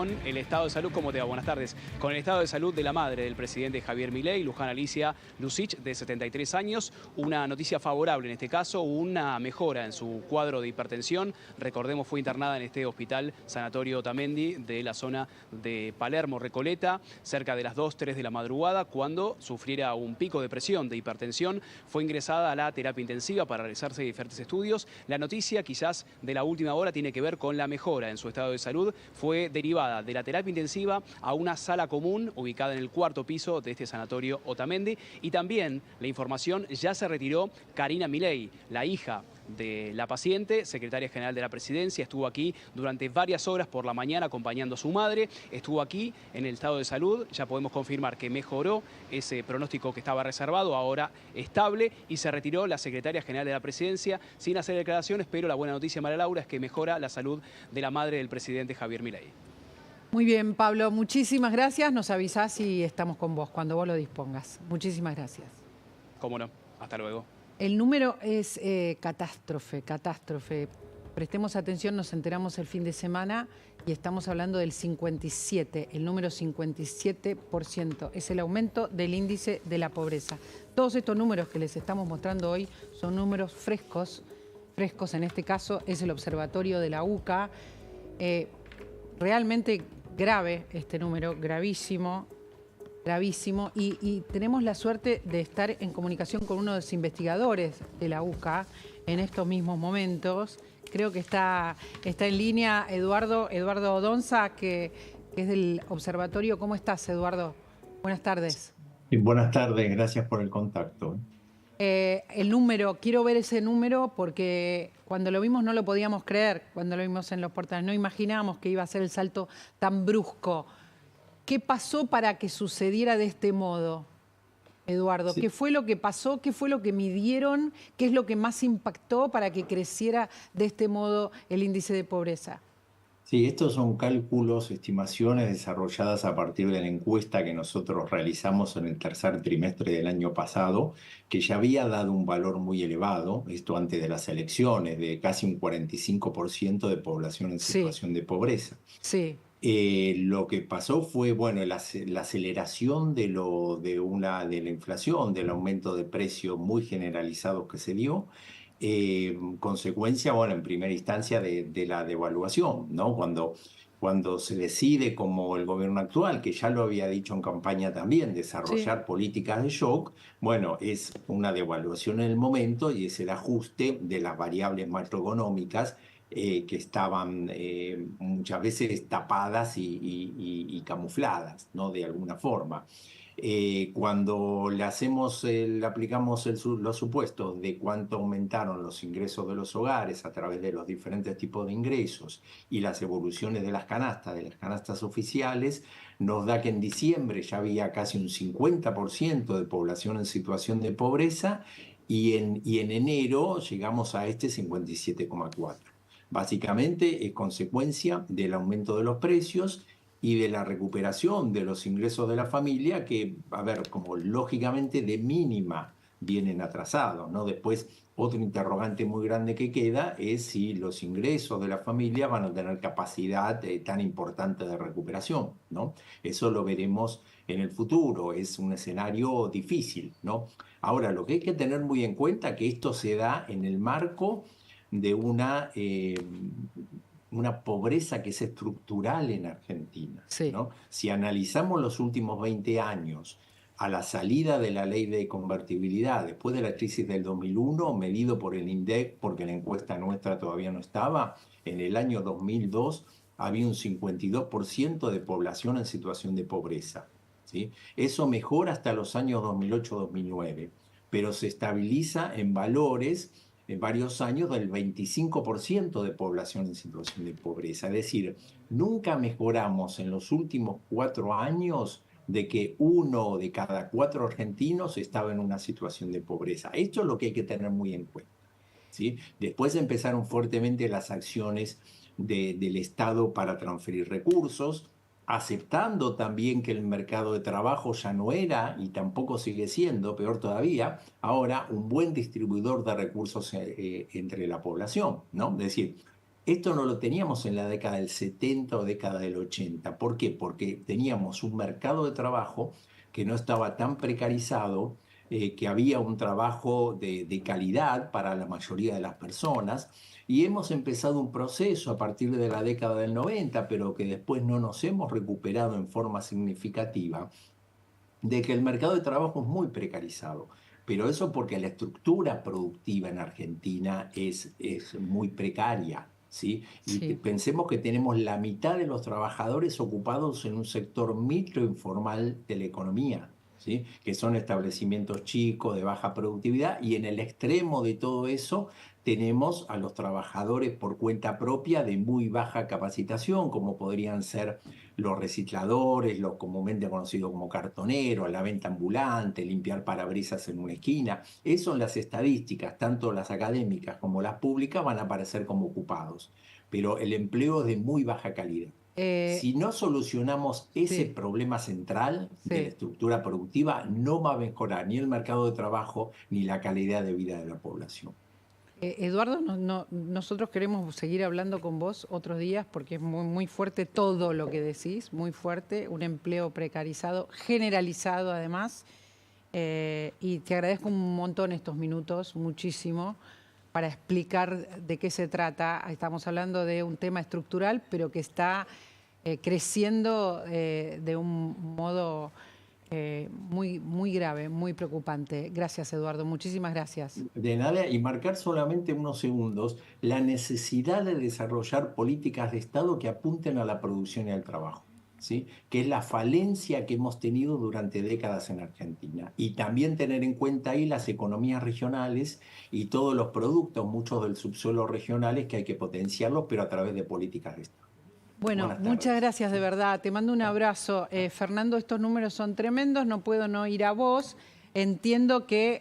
con el estado de salud. ¿Cómo te va? Buenas tardes. Con el estado de salud de la madre del presidente Javier Milei, Luján Alicia Lucic, de 73 años. Una noticia favorable en este caso, una mejora en su cuadro de hipertensión. Recordemos, fue internada en este hospital Sanatorio Otamendi de la zona de Palermo, Recoleta, cerca de las 2, 3 de la madrugada, cuando sufriera un pico de presión, de hipertensión. Fue ingresada a la terapia intensiva para realizarse diferentes estudios. La noticia, quizás de la última hora, tiene que ver con la mejora en su estado de salud. Fue derivada de la terapia intensiva a una sala común ubicada en el 4.º piso de este sanatorio Otamendi. Y también la información, ya se retiró Karina Milei, la hija de la paciente, secretaria general de la presidencia. Estuvo aquí durante varias horas por la mañana acompañando a su madre. Estuvo aquí en el estado de salud. Ya podemos confirmar que mejoró ese pronóstico que estaba reservado, ahora estable, y se retiró la secretaria general de la presidencia sin hacer declaraciones, pero la buena noticia, María Laura, es que mejora la salud de la madre del presidente Javier Milei. Muy bien, Pablo, muchísimas gracias. Nos avisás y estamos con vos cuando vos lo dispongas. Muchísimas gracias. Cómo no. Hasta luego. El número es catástrofe. Prestemos atención, nos enteramos el fin de semana y estamos hablando del 57, el número 57%. Es el aumento del índice de la pobreza. Todos estos números que les estamos mostrando hoy son números frescos en este caso es el observatorio de la UCA. Realmente grave este número, gravísimo. Y tenemos la suerte de estar en comunicación con uno de los investigadores de la UCA en estos mismos momentos. Creo que está en línea Eduardo Donza, que es del observatorio. ¿Cómo estás, Eduardo? Buenas tardes. Sí, buenas tardes, gracias por el contacto. El número, quiero ver ese número porque cuando lo vimos no lo podíamos creer, cuando lo vimos en los portales. No imaginábamos que iba a ser el salto tan brusco. ¿Qué pasó para que sucediera de este modo, Eduardo? Sí. ¿Qué fue lo que pasó? ¿Qué fue lo que midieron? ¿Qué es lo que más impactó para que creciera de este modo el índice de pobreza? Sí, estos son cálculos, estimaciones desarrolladas a partir de la encuesta que nosotros realizamos en el tercer trimestre del año pasado, que ya había dado un valor muy elevado, esto antes de las elecciones, de casi un 45% de población en situación de pobreza. Sí. Lo que pasó fue, bueno, la aceleración de la inflación, del aumento de precios muy generalizados que se dio, consecuencia, bueno, en primera instancia de la devaluación, ¿no? Cuando se decide, como el gobierno actual, que ya lo había dicho en campaña también, desarrollar políticas de shock, bueno, es una devaluación en el momento y es el ajuste de las variables macroeconómicas que estaban muchas veces tapadas y camufladas, ¿no? De alguna forma. Cuando le aplicamos los supuestos de cuánto aumentaron los ingresos de los hogares a través de los diferentes tipos de ingresos y las evoluciones de las canastas oficiales, nos da que en diciembre ya había casi un 50% de población en situación de pobreza y en enero llegamos a este 57,4%. Básicamente es consecuencia del aumento de los precios y de la recuperación de los ingresos de la familia que, a ver, como lógicamente de mínima vienen atrasados, ¿no? Después, otro interrogante muy grande que queda es si los ingresos de la familia van a tener capacidad tan importante de recuperación, ¿no? Eso lo veremos en el futuro, es un escenario difícil, ¿no? Ahora, lo que hay que tener muy en cuenta es que esto se da en el marco de una pobreza que es estructural en Argentina, ¿no? Si analizamos los últimos 20 años a la salida de la ley de convertibilidad, después de la crisis del 2001, medido por el INDEC, porque la encuesta nuestra todavía no estaba, en el año 2002 había un 52% de población en situación de pobreza, ¿sí? Eso mejora hasta los años 2008-2009, pero se estabiliza en valores en varios años del 25% de población en situación de pobreza. Es decir, nunca mejoramos en los últimos 4 años de que 1 de cada 4 argentinos estaba en una situación de pobreza. Esto es lo que hay que tener muy en cuenta, ¿sí? Después empezaron fuertemente las acciones del Estado para transferir recursos, aceptando también que el mercado de trabajo ya no era y tampoco sigue siendo, peor todavía, ahora un buen distribuidor de recursos entre la población, ¿no? Es decir, Esto no lo teníamos en la década del 70 o década del 80. ¿Por qué? Porque teníamos un mercado de trabajo que no estaba tan precarizado, que había un trabajo de calidad para la mayoría de las personas, y hemos empezado un proceso a partir de la década del 90, pero que después no nos hemos recuperado en forma significativa, de que el mercado de trabajo es muy precarizado. Pero eso porque la estructura productiva en Argentina es muy precaria, ¿sí? Y Sí, pensemos que tenemos la mitad de los trabajadores ocupados en un sector microinformal de la economía, ¿sí? Que son establecimientos chicos de baja productividad, y en el extremo de todo eso tenemos a los trabajadores por cuenta propia de muy baja capacitación, como podrían ser los recicladores, los comúnmente conocidos como cartoneros, la venta ambulante, limpiar parabrisas en una esquina. Eso en las estadísticas, tanto las académicas como las públicas, van a aparecer como ocupados. Pero el empleo es de muy baja calidad. eh, Si no solucionamos ese sí, problema central de la sí. estructura productiva, no va a mejorar ni el mercado de trabajo ni la calidad de vida de la población. Eduardo, nosotros queremos seguir hablando con vos otros días porque es muy, muy fuerte todo lo que decís, muy fuerte, un empleo precarizado, generalizado además. Y te agradezco un montón estos minutos, muchísimo, para explicar de qué se trata. Estamos hablando de un tema estructural, pero que está creciendo de un modo muy, muy grave, muy preocupante. Gracias, Eduardo. Muchísimas gracias. De nada, y marcar solamente unos segundos la necesidad de desarrollar políticas de Estado que apunten a la producción y al trabajo, ¿sí? Que es la falencia que hemos tenido durante décadas en Argentina. Y también tener en cuenta ahí las economías regionales y todos los productos, muchos del subsuelo regionales, que hay que potenciarlos, pero a través de políticas de Estado. Bueno, Buenas muchas tardes. gracias de verdad. Te mando un abrazo. Fernando, estos números son tremendos, no puedo no ir a vos. Entiendo que